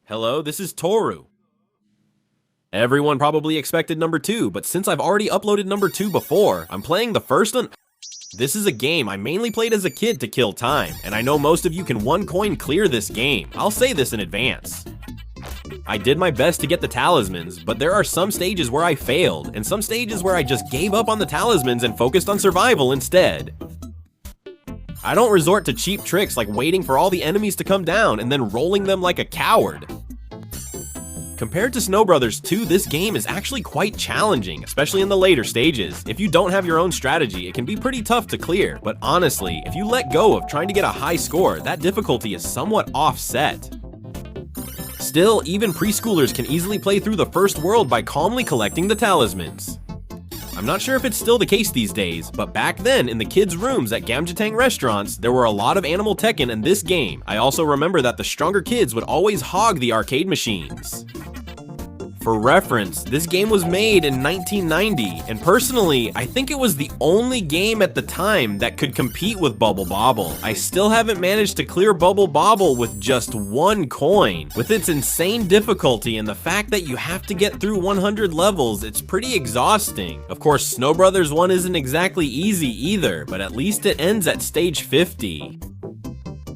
Hello, this is Toru. Everyone probably expected number 2, but since I've already uploaded number 2 before, I'm playing the first one. This is a game I mainly played as a kid to kill time, and I know most of you can one coin clear this game. I'll say this in advance. I did my best to get the talismans, but there are some stages where I failed, and some stages where I just gave up on the talismans and focused on survival instead. I don't resort to cheap tricks like waiting for all the enemies to come down and then rolling them like a coward. Compared to Snow Brothers 2, this game is actually quite challenging, especially in the later stages. If you don't have your own strategy, it can be pretty tough to clear, but honestly, if you let go of trying to get a high score, that difficulty is somewhat offset. Still, even preschoolers can easily play through the first world by calmly collecting the talismans. I'm not sure if it's still the case these days, but back then, in the kids' rooms at Gamjatang restaurants, there were a lot of Animal Tekken in this game. I also remember that the stronger kids would always hog the arcade machines. For reference, this game was made in 1990, and personally, I think it was the only game at the time that could compete with Bubble Bobble. I still haven't managed to clear Bubble Bobble with just one coin. With its insane difficulty and the fact that you have to get through 100 levels, it's pretty exhausting. Of course, Snow Brothers 1 isn't exactly easy either, but at least it ends at stage 50.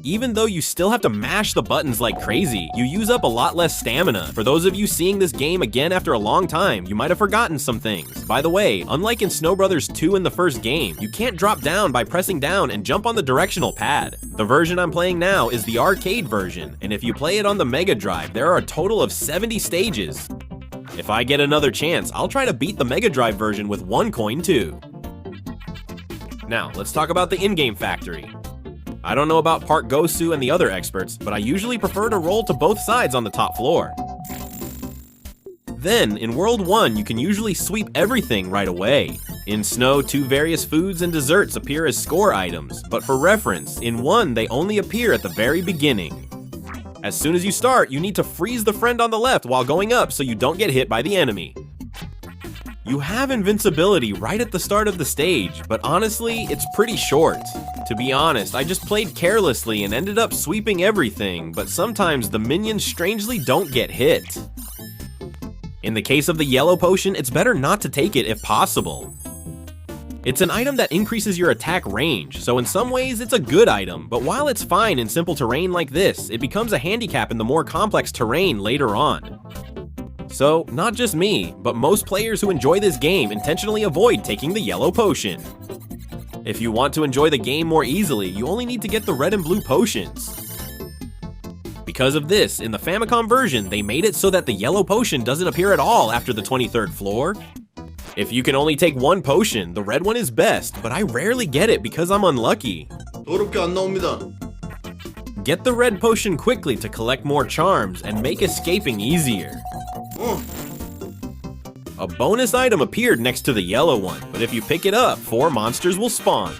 Even though you still have to mash the buttons like crazy, you use up a lot less stamina. For those of you seeing this game again after a long time, you might have forgotten some things. By the way, unlike in Snow Brothers 2 in the first game, you can't drop down by pressing down and jump on the directional pad. The version I'm playing now is the arcade version, and if you play it on the Mega Drive, there are a total of 70 stages. If I get another chance, I'll try to beat the Mega Drive version with one coin too. Now, let's talk about the in-game factory. I don't know about Park Gosu and the other experts, but I usually prefer to roll to both sides on the top floor. Then, in World 1, you can usually sweep everything right away. In Snow, 2 various foods and desserts appear as score items, but for reference, in 1 they only appear at the very beginning. As soon as you start, you need to freeze the friend on the left while going up so you don't get hit by the enemy. You have invincibility right at the start of the stage, but honestly, it's pretty short. To be honest, I just played carelessly and ended up sweeping everything, but sometimes the minions strangely don't get hit. In the case of the yellow potion, it's better not to take it if possible. It's an item that increases your attack range, so in some ways it's a good item, but while it's fine in simple terrain like this, it becomes a handicap in the more complex terrain later on. So, not just me, but most players who enjoy this game intentionally avoid taking the yellow potion. If you want to enjoy the game more easily, you only need to get the red and blue potions. Because of this, in the Famicom version, they made it so that the yellow potion doesn't appear at all after the 23rd floor. If you can only take one potion, the red one is best, but I rarely get it because I'm unlucky. 어렵게 안 나옵니다. Get the red potion quickly to collect more charms and make escaping easier. A bonus item appeared next to the yellow one, but if you pick it up, 4 monsters will spawn.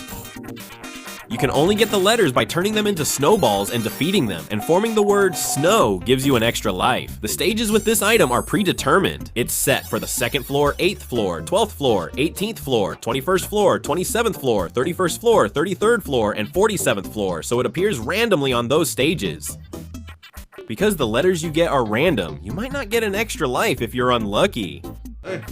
You can only get the letters by turning them into snowballs and defeating them, and forming the word snow gives you an extra life. The stages with this item are predetermined. It's set for the 2nd floor, 8th floor, 12th floor, 18th floor, 21st floor, 27th floor, 31st floor, 33rd floor, and 47th floor, so it appears randomly on those stages. Because the letters you get are random, you might not get an extra life if you're unlucky. Hey.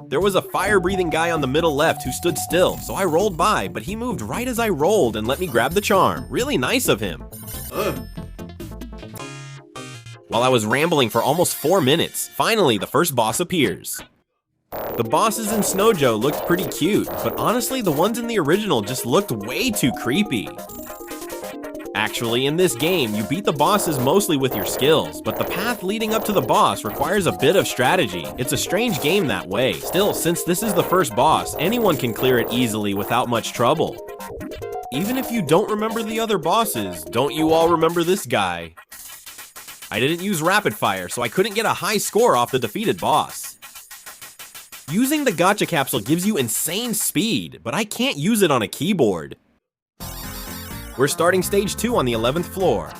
There was a fire-breathing guy on the middle left who stood still, so I rolled by, but he moved right as I rolled and let me grab the charm. Really nice of him. While I was rambling for almost 4 minutes, finally the first boss appears. The bosses in Snowjo looked pretty cute, but honestly the ones in the original just looked way too creepy. Actually, in this game, you beat the bosses mostly with your skills, but the path leading up to the boss requires a bit of strategy. It's a strange game that way. Still, since this is the first boss, anyone can clear it easily without much trouble. Even if you don't remember the other bosses, don't you all remember this guy? I didn't use rapid fire, so I couldn't get a high score off the defeated boss. Using the gacha capsule gives you insane speed, but I can't use it on a keyboard. We're starting stage 2 on the 11th floor.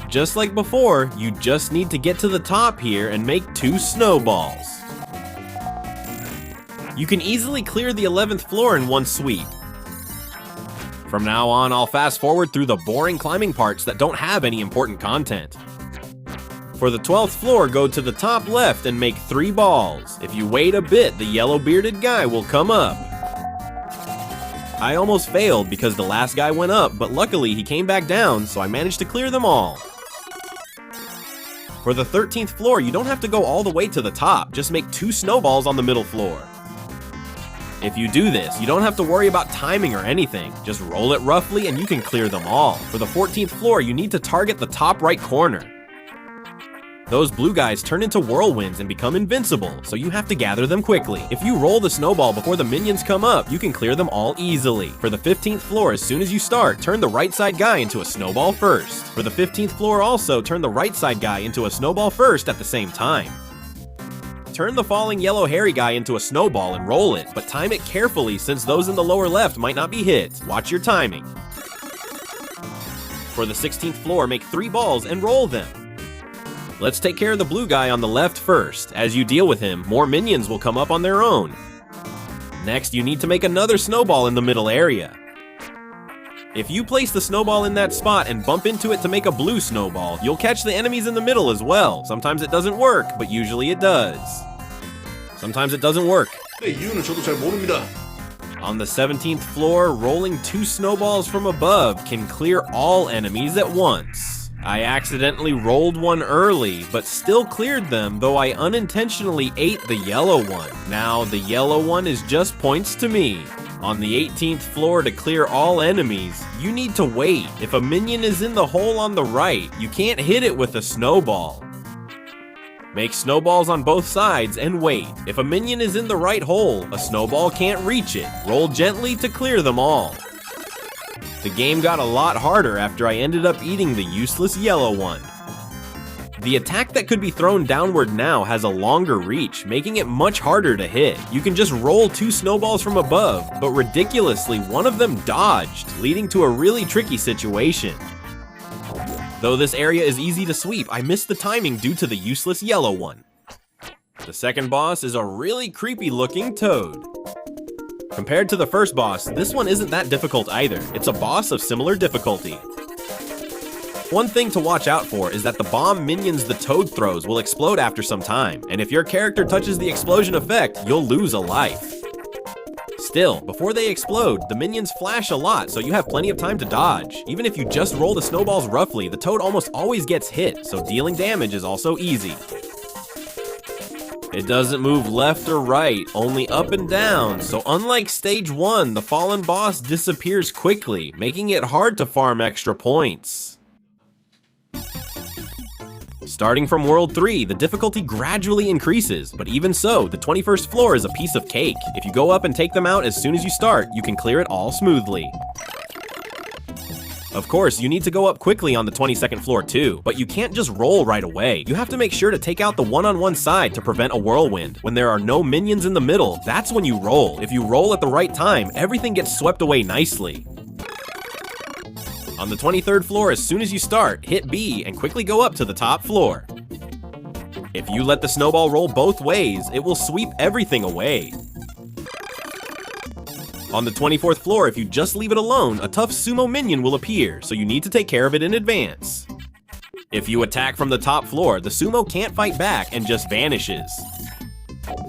Just like before, you just need to get to the top here and make 2 snowballs. You can easily clear the 11th floor in one sweep. From now on, I'll fast forward through the boring climbing parts that don't have any important content. For the 12th floor, go to the top left and make 3 balls. If you wait a bit, the yellow bearded guy will come up. I almost failed because the last guy went up, but luckily he came back down, so I managed to clear them all. For the 13th floor, you don't have to go all the way to the top, just make 2 snowballs on the middle floor. If you do this, you don't have to worry about timing or anything. Just roll it roughly and you can clear them all. For the 14th floor, you need to target the top right corner. Those blue guys turn into whirlwinds and become invincible, so you have to gather them quickly. If you roll the snowball before the minions come up, you can clear them all easily. For the 15th floor, as soon as you start, turn the right side guy into a snowball first. For the 15th floor also, turn the right side guy into a snowball first at the same time. Turn the falling yellow hairy guy into a snowball and roll it, but time it carefully since those in the lower left might not be hit. Watch your timing. For the 16th floor, make 3 balls and roll them. Let's take care of the blue guy on the left first. As you deal with him, more minions will come up on their own. Next, you need to make another snowball in the middle area. If you place the snowball in that spot and bump into it to make a blue snowball, you'll catch the enemies in the middle as well. Sometimes it doesn't work, but usually it does. Sometimes it doesn't work. 네, 이유는 저도 잘 모릅니다. On the 17th floor, rolling 2 snowballs from above can clear all enemies at once. I accidentally rolled one early, but still cleared them, though I unintentionally ate the yellow one. Now, the yellow one is just points to me. On the 18th floor, to clear all enemies, you need to wait. If a minion is in the hole on the right, you can't hit it with a snowball. Make snowballs on both sides and wait. If a minion is in the right hole, a snowball can't reach it. Roll gently to clear them all. The game got a lot harder after I ended up eating the useless yellow one. The attack that could be thrown downward now has a longer reach, making it much harder to hit. You can just roll 2 snowballs from above, but ridiculously, one of them dodged, leading to a really tricky situation. Though this area is easy to sweep, I missed the timing due to the useless yellow one. The second boss is a really creepy looking toad. Compared to the first boss, this one isn't that difficult either. It's a boss of similar difficulty. One thing to watch out for is that the bomb minions the toad throws will explode after some time, and if your character touches the explosion effect, you'll lose a life. Still, before they explode, the minions flash a lot, so you have plenty of time to dodge. Even if you just roll the snowballs roughly, the toad almost always gets hit, so dealing damage is also easy. It doesn't move left or right, only up and down, so unlike stage 1, the fallen boss disappears quickly, making it hard to farm extra points. Starting from World 3, the difficulty gradually increases, but even so, the 21st floor is a piece of cake. If you go up and take them out as soon as you start, you can clear it all smoothly. Of course, you need to go up quickly on the 22nd floor too, but you can't just roll right away. You have to make sure to take out the one-on-one side to prevent a whirlwind. When there are no minions in the middle, that's when you roll. If you roll at the right time, everything gets swept away nicely. On the 23rd floor, as soon as you start, hit B and quickly go up to the top floor. If you let the snowball roll both ways, it will sweep everything away. On the 24th floor, if you just leave it alone, a tough sumo minion will appear, so you need to take care of it in advance. If you attack from the top floor, the sumo can't fight back and just vanishes.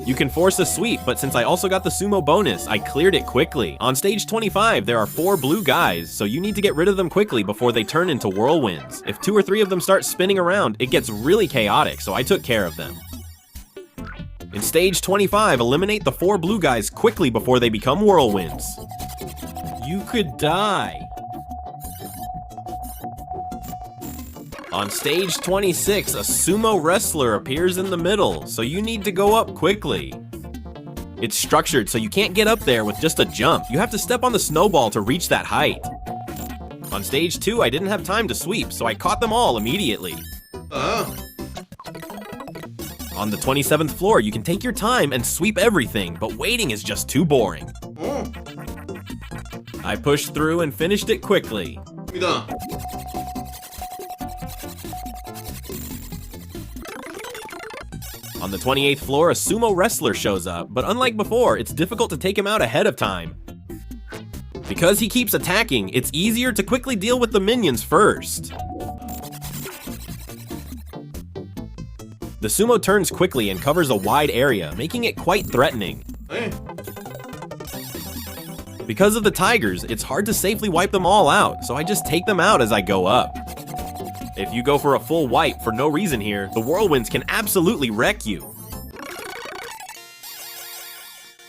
You can force a sweep, but since I also got the sumo bonus, I cleared it quickly. On stage 25, there are 4 blue guys, so you need to get rid of them quickly before they turn into whirlwinds. If 2 or 3 of them start spinning around, it gets really chaotic, so I took care of them. In stage 25, eliminate the 4 blue guys quickly before they become whirlwinds. You could die. On stage 26, a sumo wrestler appears in the middle, so you need to go up quickly. It's structured so you can't get up there with just a jump. You have to step on the snowball to reach that height. On stage 2, I didn't have time to sweep, so I caught them all immediately. On the 27th floor, you can take your time and sweep everything, but waiting is just too boring. I pushed through and finished it quickly. On the 28th floor, a sumo wrestler shows up, but unlike before, it's difficult to take him out ahead of time. Because he keeps attacking, it's easier to quickly deal with the minions first. The sumo turns quickly and covers a wide area, making it quite threatening. 에? Because of the tigers, it's hard to safely wipe them all out, so I just take them out as I go up. If you go for a full wipe for no reason here, the whirlwinds can absolutely wreck you.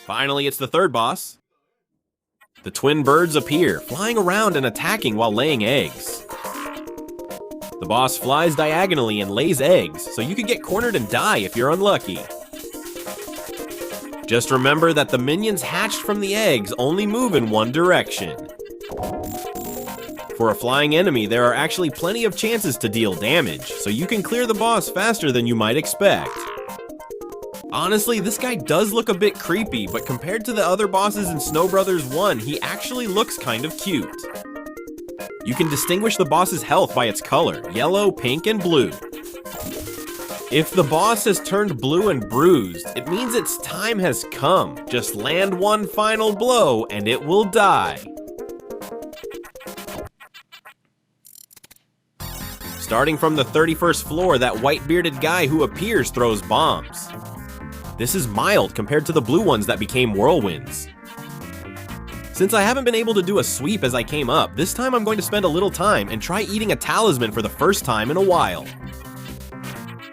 Finally, it's the third boss. The twin birds appear, flying around and attacking while laying eggs. The boss flies diagonally and lays eggs, so you could get cornered and die if you're unlucky. Just remember that the minions hatched from the eggs only move in one direction. For a flying enemy, there are actually plenty of chances to deal damage, so you can clear the boss faster than you might expect. Honestly, this guy does look a bit creepy, but compared to the other bosses in Snow Brothers 1, he actually looks kind of cute. You can distinguish the boss's health by its color, yellow, pink, and blue. If the boss has turned blue and bruised, it means its time has come. Just land one final blow and it will die. Starting from the 31st floor, that white-bearded guy who appears throws bombs. This is mild compared to the blue ones that became whirlwinds. Since I haven't been able to do a sweep as I came up, this time I'm going to spend a little time and try eating a talisman for the first time in a while.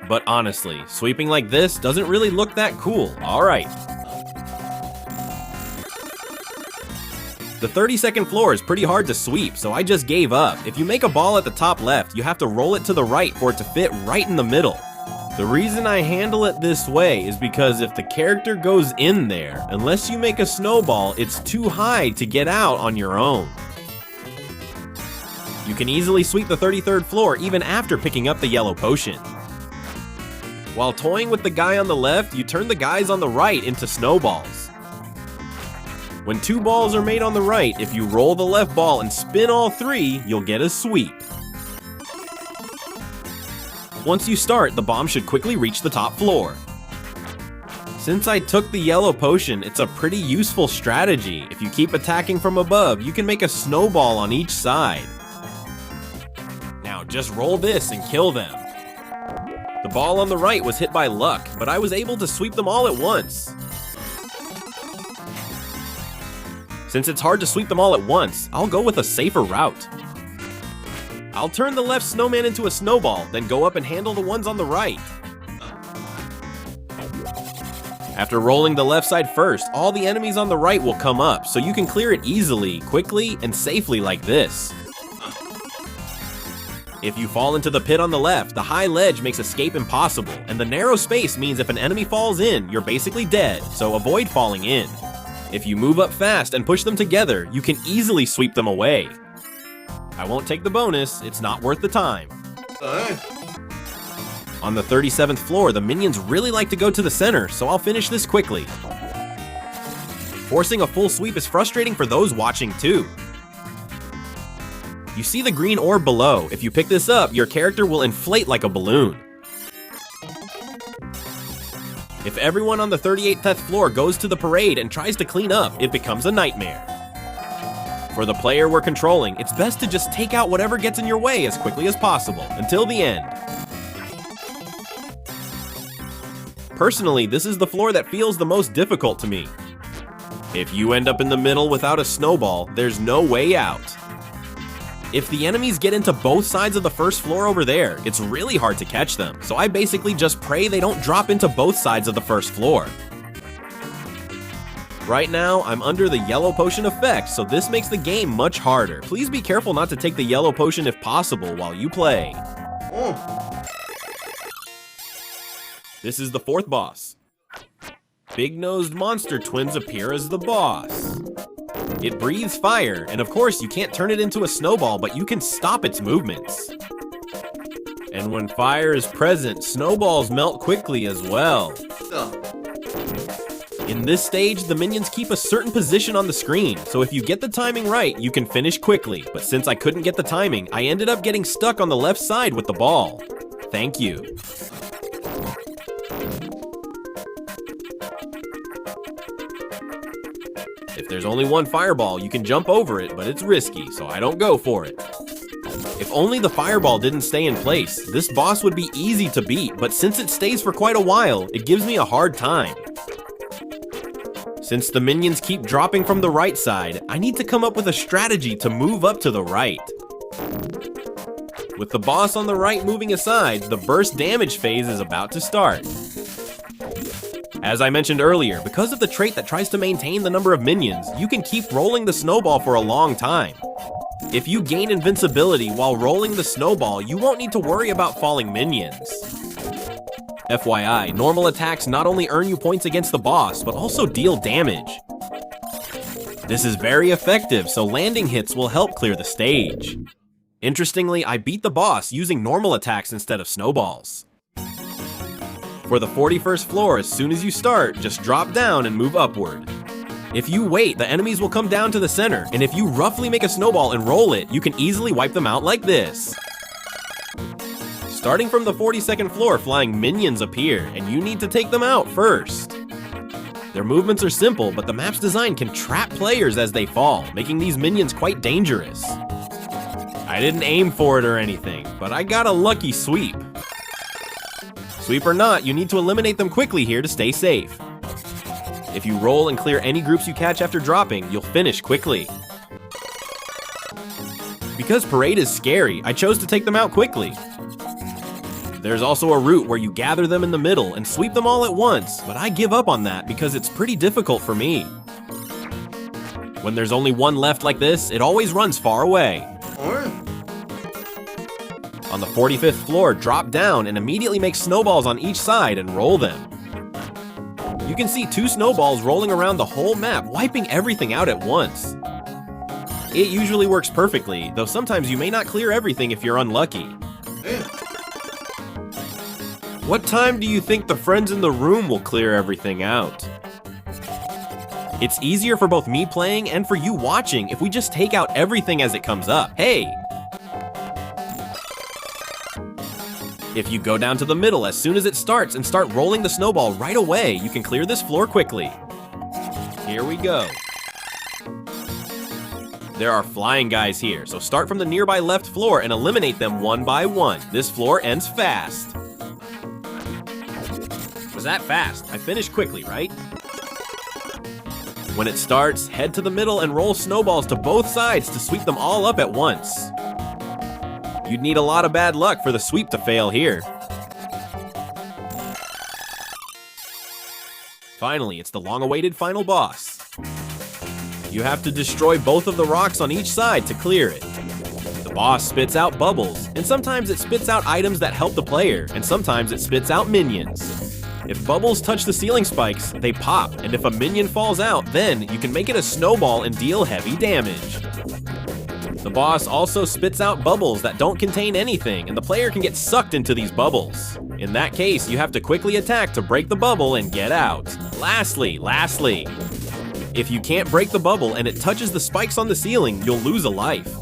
But honestly, sweeping like this doesn't really look that cool. Alright. The 32nd floor is pretty hard to sweep, so I just gave up. If you make a ball at the top left, you have to roll it to the right for it to fit right in the middle. The reason I handle it this way is because if the character goes in there, unless you make a snowball, it's too high to get out on your own. You can easily sweep the 33rd floor even after picking up the yellow potion. While toying with the guy on the left, you turn the guys on the right into snowballs. When 2 balls are made on the right, if you roll the left ball and spin all 3, you'll get a sweep. Once you start, the bomb should quickly reach the top floor. Since I took the yellow potion, it's a pretty useful strategy. If you keep attacking from above, you can make a snowball on each side. Now just roll this and kill them. The ball on the right was hit by luck, but I was able to sweep them all at once. Since it's hard to sweep them all at once, I'll go with a safer route. I'll turn the left snowman into a snowball, then go up and handle the ones on the right. After rolling the left side first, all the enemies on the right will come up, so you can clear it easily, quickly, and safely like this. If you fall into the pit on the left, the high ledge makes escape impossible, and the narrow space means if an enemy falls in, you're basically dead, so avoid falling in. If you move up fast and push them together, you can easily sweep them away. I won't take the bonus, it's not worth the time. On the 37th floor, the minions really like to go to the center, so I'll finish this quickly. Forcing a full sweep is frustrating for those watching too. You see the green orb below. If you pick this up, your character will inflate like a balloon. If everyone on the 38th floor goes to the parade and tries to clean up, it becomes a nightmare. For the player we're controlling, it's best to just take out whatever gets in your way as quickly as possible, until the end. Personally, this is the floor that feels the most difficult to me. If you end up in the middle without a snowball, there's no way out. If the enemies get into both sides of the first floor over there, it's really hard to catch them, so I basically just pray they don't drop into both sides of the first floor. Right now, I'm under the yellow potion effect, so this makes the game much harder. Please be careful not to take the yellow potion if possible while you play. This is the 4th boss. Big-nosed monster twins appear as the boss. It breathes fire, and of course you can't turn it into a snowball, but you can stop its movements. And when fire is present, snowballs melt quickly as well. In this stage, the minions keep a certain position on the screen, so if you get the timing right, you can finish quickly. But since I couldn't get the timing, I ended up getting stuck on the left side with the ball. Thank you. If there's only one fireball, you can jump over it, but it's risky, so I don't go for it. If only the fireball didn't stay in place, this boss would be easy to beat, but since it stays for quite a while, it gives me a hard time. Since the minions keep dropping from the right side, I need to come up with a strategy to move up to the right. With the boss on the right moving aside, the burst damage phase is about to start. As I mentioned earlier, because of the trait that tries to maintain the number of minions, you can keep rolling the snowball for a long time. If you gain invincibility while rolling the snowball, you won't need to worry about falling minions. FYI, normal attacks not only earn you points against the boss, but also deal damage. This is very effective, so landing hits will help clear the stage. Interestingly, I beat the boss using normal attacks instead of snowballs. For the 41st floor, as soon as you start, just drop down and move upward. If you wait, the enemies will come down to the center, and if you roughly make a snowball and roll it, you can easily wipe them out like this. Starting from the 42nd floor, flying minions appear, and you need to take them out first. Their movements are simple, but the map's design can trap players as they fall, making these minions quite dangerous. I didn't aim for it or anything, but I got a lucky sweep. Sweep or not, you need to eliminate them quickly here to stay safe. If you roll and clear any groups you catch after dropping, you'll finish quickly. Because Parade is scary, I chose to take them out quickly. There's also a route where you gather them in the middle and sweep them all at once, but I give up on that because it's pretty difficult for me. When there's only one left like this, it always runs far away. On the 45th floor, drop down and immediately make snowballs on each side and roll them. You can see 2 snowballs rolling around the whole map, wiping everything out at once. It usually works perfectly, though sometimes you may not clear everything if you're unlucky. What time do you think the friends in the room will clear everything out? It's easier for both me playing and for you watching if we just take out everything as it comes up. Hey! If you go down to the middle as soon as it starts and start rolling the snowball right away, you can clear this floor quickly. Here we go. There are flying guys here, so start from the nearby left floor and eliminate them one by one. This floor ends fast. Was that fast? I finished quickly, right? When it starts, head to the middle and roll snowballs to both sides to sweep them all up at once. You'd need a lot of bad luck for the sweep to fail here. Finally, it's the long-awaited final boss. You have to destroy both of the rocks on each side to clear it. The boss spits out bubbles, and sometimes it spits out items that help the player, and sometimes it spits out minions. If bubbles touch the ceiling spikes, they pop, and if a minion falls out, then you can make it a snowball and deal heavy damage. The boss also spits out bubbles that don't contain anything, and the player can get sucked into these bubbles. In that case, you have to quickly attack to break the bubble and get out. Lastly, if you can't break the bubble and it touches the spikes on the ceiling, you'll lose a life.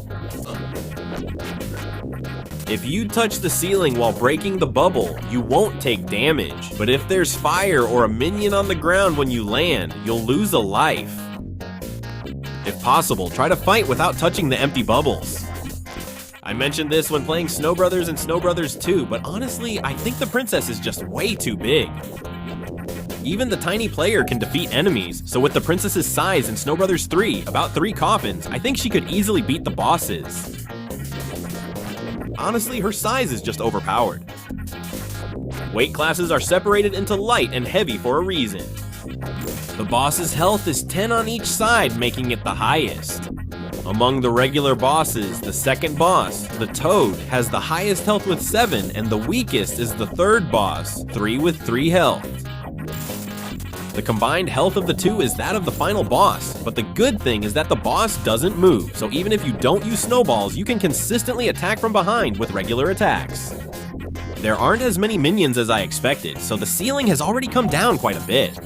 If you touch the ceiling while breaking the bubble, you won't take damage, but if there's fire or a minion on the ground when you land, you'll lose a life. If possible, try to fight without touching the empty bubbles. I mentioned this when playing Snow Brothers and Snow Brothers 2, but honestly, I think the princess is just way too big. Even the tiny player can defeat enemies, so with the princess's size in Snow Brothers 3, about 3 coffins, I think she could easily beat the bosses. Honestly, her size is just overpowered. Weight classes are separated into light and heavy for a reason. The boss's health is 10 on each side, making it the highest. Among the regular bosses, the second boss, the Toad, has the highest health with 7, and the weakest is the third boss, 3 with 3 health. The combined health of the two is that of the final boss, but the good thing is that the boss doesn't move, so even if you don't use snowballs, you can consistently attack from behind with regular attacks. There aren't as many minions as I expected, so the ceiling has already come down quite a bit.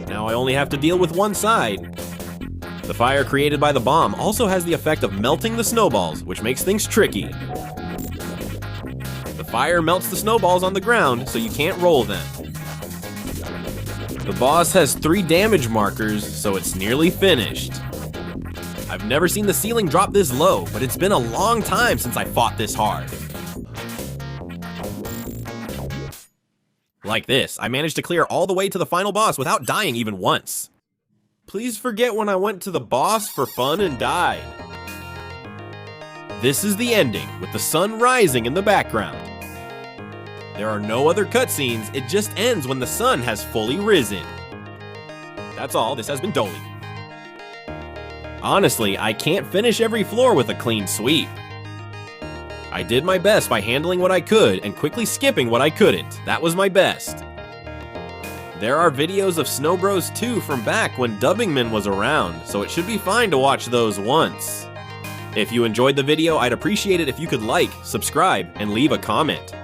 Now I only have to deal with one side. The fire created by the bomb also has the effect of melting the snowballs, which makes things tricky. The fire melts the snowballs on the ground, so you can't roll them. The boss has 3 damage markers, so it's nearly finished. I've never seen the ceiling drop this low, but it's been a long time since I fought this hard. Like this, I managed to clear all the way to the final boss without dying even once. Please forget when I went to the boss for fun and died. This is the ending, with the sun rising in the background. There are no other cutscenes, it just ends when the sun has fully risen. That's all, this has been Dolly. Honestly, I can't finish every floor with a clean sweep. I did my best by handling what I could and quickly skipping what I couldn't. That was my best. There are videos of Snow Bros 2 from back when Dubbingman was around, so it should be fine to watch those once. If you enjoyed the video, I'd appreciate it if you could like, subscribe, and leave a comment.